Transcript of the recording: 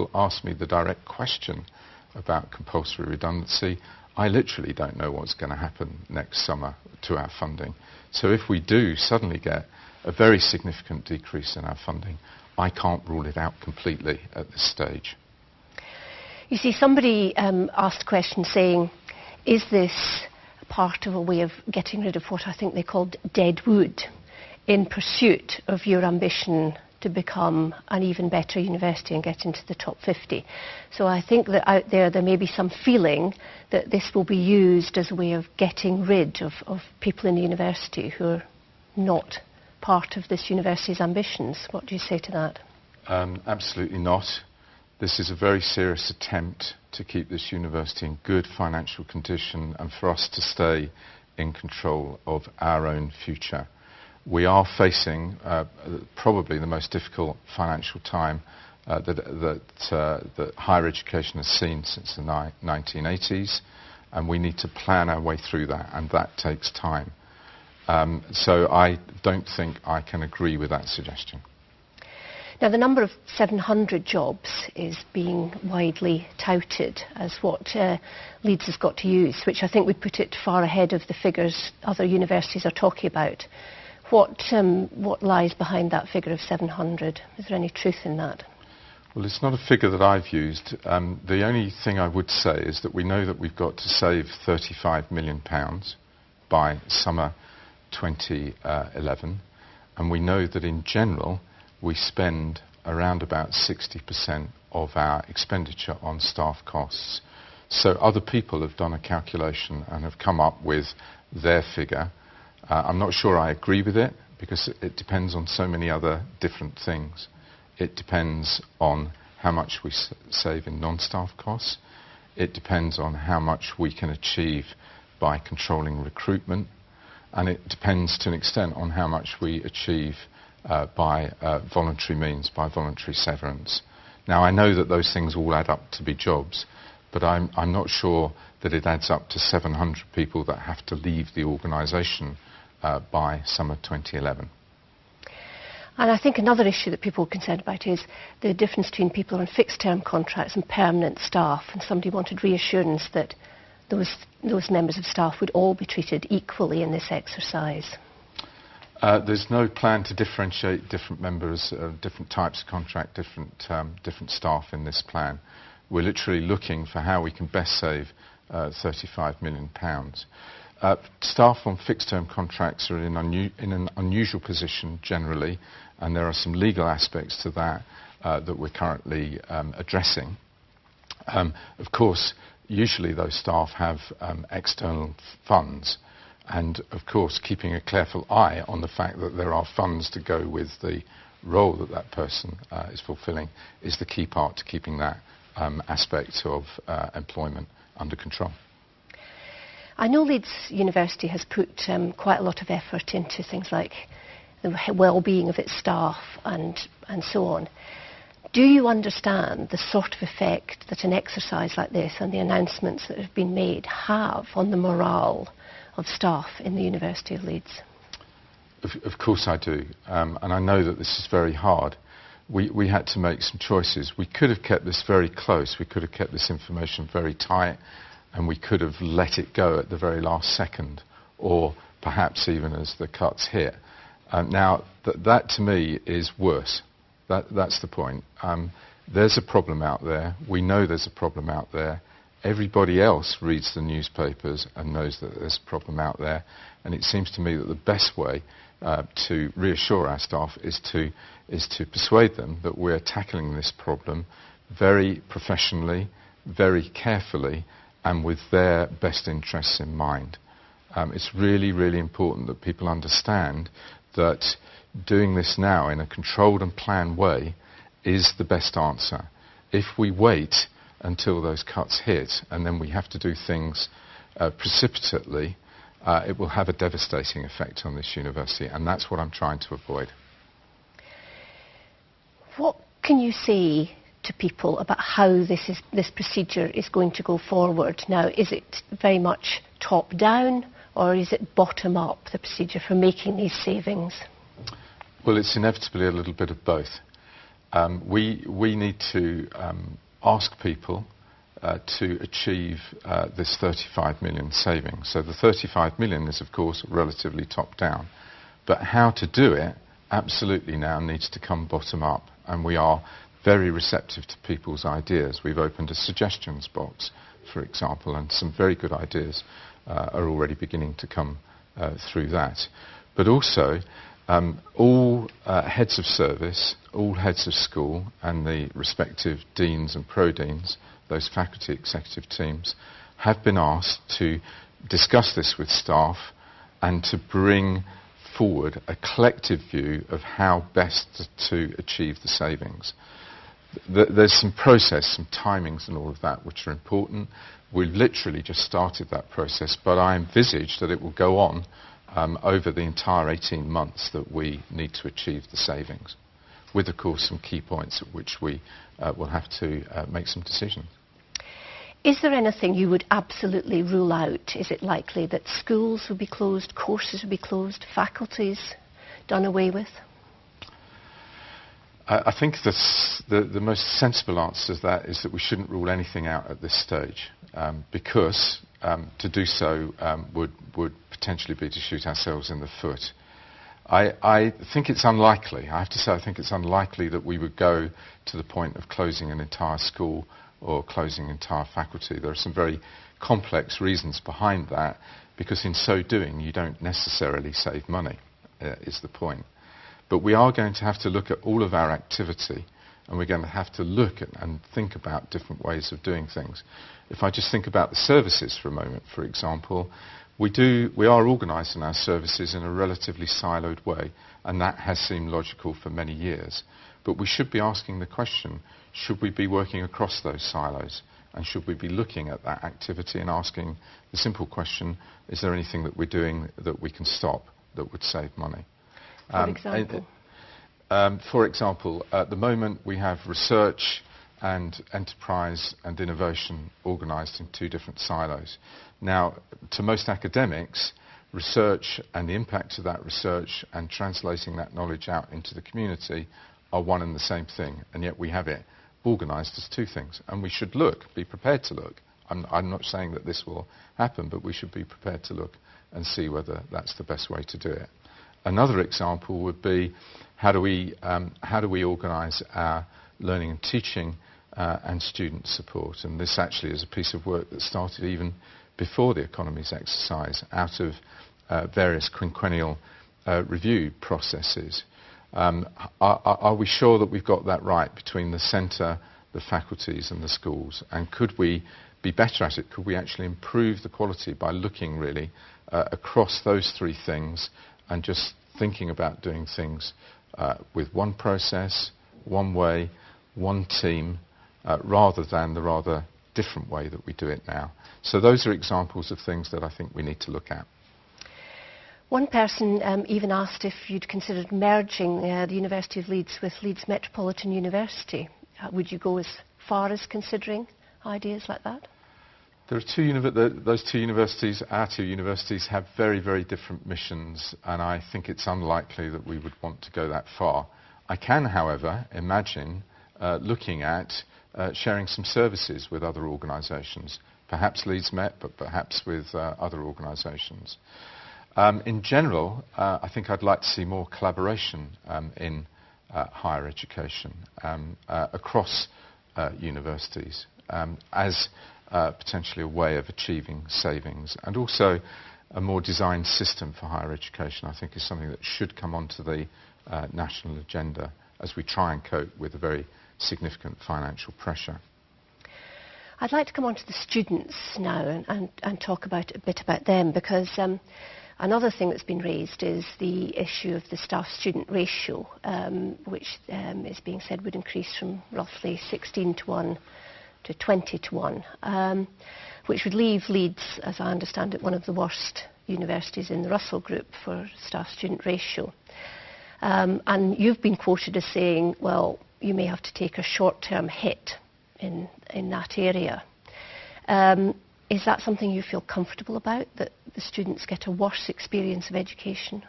people ask me the direct question about compulsory redundancy, I literally don't know what's going to happen next summer to our funding. So if we do suddenly get a very significant decrease in our funding, I can't rule it out completely at this stage. You see, somebody asked a question saying, is this part of a way of getting rid of what I think they called dead wood in pursuit of your ambition to become an even better university and get into the top 50. So I think that out there may be some feeling that this will be used as a way of getting rid of people in the university who are not part of this university's ambitions. What do you say to that? Absolutely not. This is a very serious attempt to keep this university in good financial condition and for us to stay in control of our own future. We are facing probably the most difficult financial time that higher education has seen since the 1980s, and we need to plan our way through that, and that takes time. So I don't think I can agree with that suggestion. Now, the number of 700 jobs is being widely touted as what Leeds has got to use, which I think would put it far ahead of the figures other universities are talking about. What lies behind that figure of 700? Is there any truth in that? Well, it's not a figure that I've used. The only thing I would say is that we know that we've got to save £35 million by summer 2011, and we know that in general we spend around about 60% of our expenditure on staff costs. So other people have done a calculation and have come up with their figure. I'm not sure I agree with it, because it depends on so many other different things. It depends on how much we save in non-staff costs. It depends on how much we can achieve by controlling recruitment. And it depends to an extent on how much we achieve by voluntary means, by voluntary severance. Now, I know that those things all add up to be jobs, but I'm not sure that it adds up to 700 people that have to leave the organisation by summer 2011. And I think another issue that people are concerned about is the difference between people on fixed-term contracts and permanent staff. And somebody wanted reassurance that those members of staff would all be treated equally in this exercise. There's no plan to differentiate different members, different types of contract, different staff in this plan. We're literally looking for how we can best save £35 million. Staff on fixed-term contracts are in an unusual position generally, and there are some legal aspects to that that we're currently addressing. Of course, usually those staff have external funds, and of course keeping a careful eye on the fact that there are funds to go with the role that that person is fulfilling is the key part to keeping that aspect of employment under control. I know Leeds University has put quite a lot of effort into things like the well-being of its staff and so on. Do you understand the sort of effect that an exercise like this and the announcements that have been made have on the morale of staff in the University of Leeds? Of course I do, and I know that this is very hard. We had to make some choices. We could have kept this very close, we could have kept this information very tight, and we could have let it go at the very last second, or perhaps even as the cuts hit. Now, that to me is worse. That's the point. There's a problem out there. We know there's a problem out there. Everybody else reads the newspapers and knows that there's a problem out there. And it seems to me that the best way to reassure our staff is to persuade them that we're tackling this problem very professionally, very carefully, and with their best interests in mind. It's really, really important that people understand that doing this now in a controlled and planned way is the best answer. If we wait until those cuts hit and then we have to do things precipitately, it will have a devastating effect on this university, and that's what I'm trying to avoid. What can you say to people about how this procedure is going to go forward? Now, is it very much top-down, or is it bottom-up, the procedure for making these savings? Well, it's inevitably a little bit of both. We need to ask people to achieve this 35 million savings. So the 35 million is, of course, relatively top-down. But how to do it absolutely now needs to come bottom-up. And we are very receptive to people's ideas. We've opened a suggestions box, for example, and some very good ideas are already beginning to come through that. But also, all heads of service, all heads of school, and the respective deans and pro-deans, those faculty executive teams, have been asked to discuss this with staff and to bring forward a collective view of how best to achieve the savings. There's some process, some timings and all of that which are important. We've literally just started that process, but I envisage that it will go on over the entire 18 months that we need to achieve the savings, with, of course, some key points at which we will have to make some decisions. Is there anything you would absolutely rule out? Is it likely that schools will be closed, courses will be closed, faculties done away with? I think the most sensible answer to that is that we shouldn't rule anything out at this stage, because to do so would potentially be to shoot ourselves in the foot. I think it's unlikely, I have to say, I think it's unlikely that we would go to the point of closing an entire school or closing entire faculty. There are some very complex reasons behind that, because in so doing you don't necessarily save money, is the point. But we are going to have to look at all of our activity, and we're going to have to look at and think about different ways of doing things. If I just think about the services for a moment, for example, we are organising our services in a relatively siloed way, and that has seemed logical for many years. But we should be asking the question, should we be working across those silos? And should we be looking at that activity and asking the simple question, is there anything that we're doing that we can stop that would save money? For example? For example, at the moment we have research and enterprise and innovation organised in two different silos. Now, to most academics, research and the impact of that research and translating that knowledge out into the community are one and the same thing, and yet we have it organised as two things. And we should be prepared to look. I'm not saying that this will happen, but we should be prepared to look and see whether that's the best way to do it. Another example would be how do we organise our learning and teaching and student support. And this actually is a piece of work that started even before the Economies exercise, out of various quinquennial review processes. Are we sure that we've got that right between the centre, the faculties and the schools? And could we be better at it? Could we actually improve the quality by looking really across those three things and just thinking about doing things with one process, one way, one team, rather than the rather different way that we do it now? So those are examples of things that I think we need to look at. One person even asked if you'd considered merging the University of Leeds with Leeds Metropolitan University. Would you go as far as considering ideas like that? There are those two universities, our two universities, have very, very different missions, and I think it's unlikely that we would want to go that far. I can, however, imagine looking at sharing some services with other organisations, perhaps Leeds Met, but perhaps with other organisations. In general, I think I'd like to see more collaboration in higher education across universities as potentially a way of achieving savings, and also a more designed system for higher education, I think, is something that should come onto the national agenda as we try and cope with a very significant financial pressure. I'd like to come on to the students now and talk a bit about them, because another thing that's been raised is the issue of the staff-student ratio, which is being said would increase from roughly 16:1 to 20:1, which would leave Leeds, as I understand it, one of the worst universities in the Russell Group for staff-student ratio. And you've been quoted as saying, well, you may have to take a short-term hit in that area. Is that something you feel comfortable about, that the students get a worse experience of education